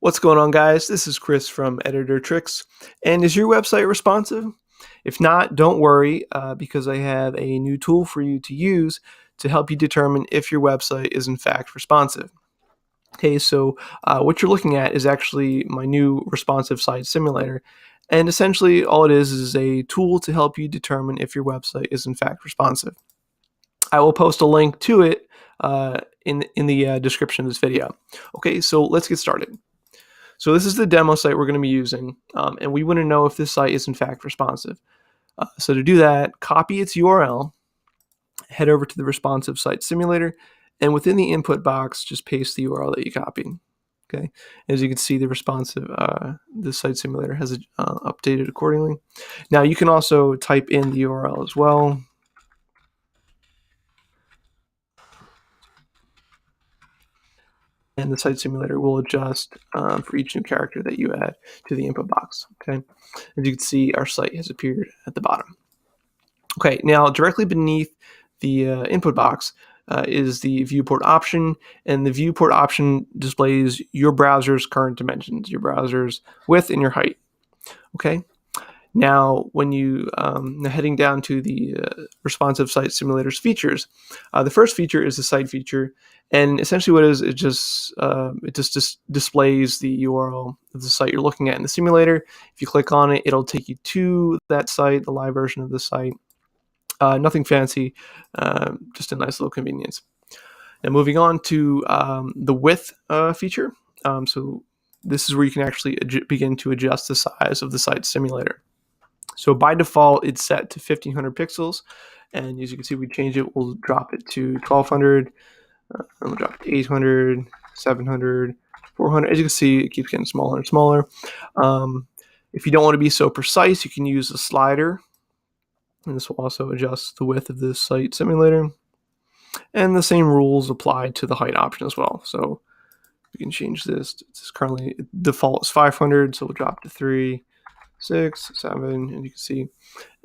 What's going on, guys? This is Chris from Editor Tricks. And is your website responsive? If not, don't worry, because I have a new tool for you to use to help you determine if your website is in fact responsive. Okay, so what you're looking at is actually my new responsive site simulator. And essentially, all it is a tool to help you determine if your website is in fact responsive. I will post a link to it in the description of this video. Okay, so let's get started. So this is the demo site we're going to be using, and we want to know if this site is in fact responsive. So to do that, copy its URL, head over to the responsive site simulator, and within the input box, just paste the URL that you copied. Okay, as you can see, the site simulator has updated accordingly. Now you can also type in the URL as well. And the site simulator will adjust for each new character that you add to the input box. Okay, as you can see, our site has appeared at the bottom. Okay, now directly beneath the input box is the viewport option, and the viewport option displays your browser's current dimensions, your browser's width and your height. Okay, now when you heading down to the responsive site simulator's features, the first feature is the site feature, and essentially what it just displays the URL of the site you're looking at in the simulator. If you click on it, it'll take you to that site, the live version of the site. Nothing fancy, just a nice little convenience. Now moving on to the width feature. So this is where you can actually begin to adjust the size of the site simulator. So by default, it's set to 1500 pixels. And as you can see, we change it. We'll drop it to 1200. We'll drop it to 800, 700, 400. As you can see, it keeps getting smaller and smaller. If you don't want to be so precise, you can use a slider. And this will also adjust the width of the site simulator. And the same rules apply to the height option as well. So we can change this. It's currently default is 500, so we'll drop to 3, 6, 7, and you can see,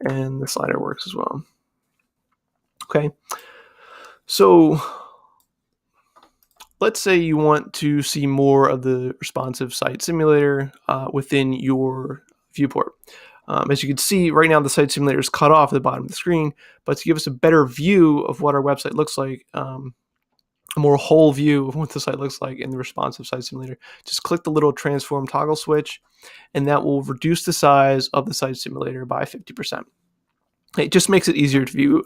and the slider works as well. Okay, so let's say you want to see more of the responsive site simulator within your viewport. As you can see, right now the site simulator is cut off at the bottom of the screen, but to give us a better view of what our website looks like, a more whole view of what the site looks like in the responsive site simulator, just click the little transform toggle switch, and that will reduce the size of the site simulator by 50%. It just makes it easier to view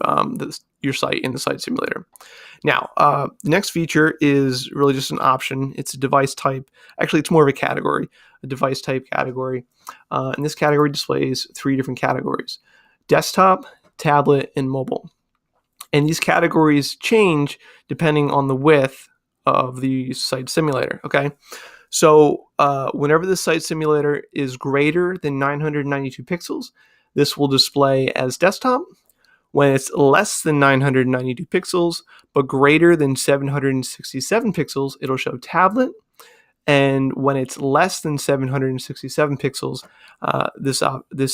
your site in the site simulator. Now, the next feature is really just an option. It's a device type. Actually, it's more of a category, a device type category. And this category displays 3 different categories: desktop, tablet, and mobile. And these categories change depending on the width of the site simulator, okay? So whenever the site simulator is greater than 992 pixels, this will display as desktop. When it's less than 992 pixels, but greater than 767 pixels, it'll show tablet. And when it's less than 767 pixels, this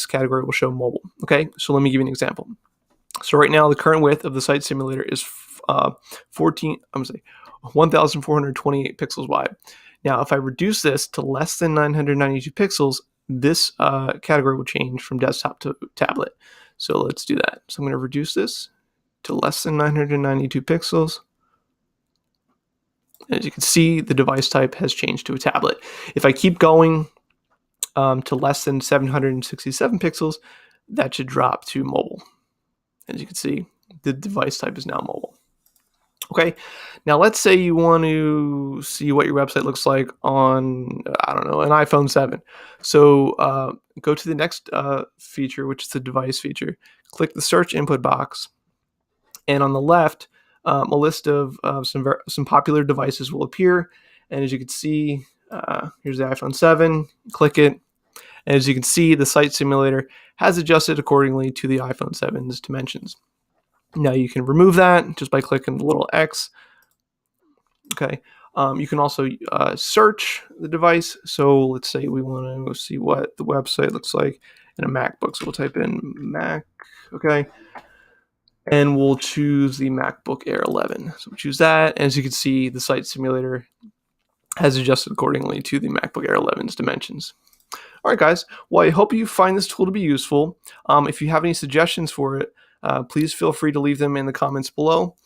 category will show mobile. Okay, so let me give you an example. So right now, the current width of the site simulator is 1,428 pixels wide. Now, if I reduce this to less than 992 pixels, this category will change from desktop to tablet. So let's do that. So I'm going to reduce this to less than 992 pixels. As you can see, the device type has changed to a tablet. If I keep going to less than 767 pixels, that should drop to mobile. As you can see, the device type is now mobile. Okay, now let's say you want to see what your website looks like on, I don't know, an iPhone 7. So go to the next feature, which is the device feature. Click the search input box, and on the left, a list of some popular devices will appear. And as you can see, here's the iPhone 7. Click it, and as you can see, the site simulator has adjusted accordingly to the iPhone 7's dimensions. Now you can remove that just by clicking the little X. Okay. You can also search the device. So let's say we want to see what the website looks like in a MacBook. So we'll type in Mac. Okay. And we'll choose the MacBook Air 11. So we'll choose that. And as you can see, the site simulator has adjusted accordingly to the MacBook Air 11's dimensions. All right, guys. Well, I hope you find this tool to be useful. If you have any suggestions for it, please feel free to leave them in the comments below.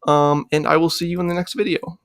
And I will see you in the next video.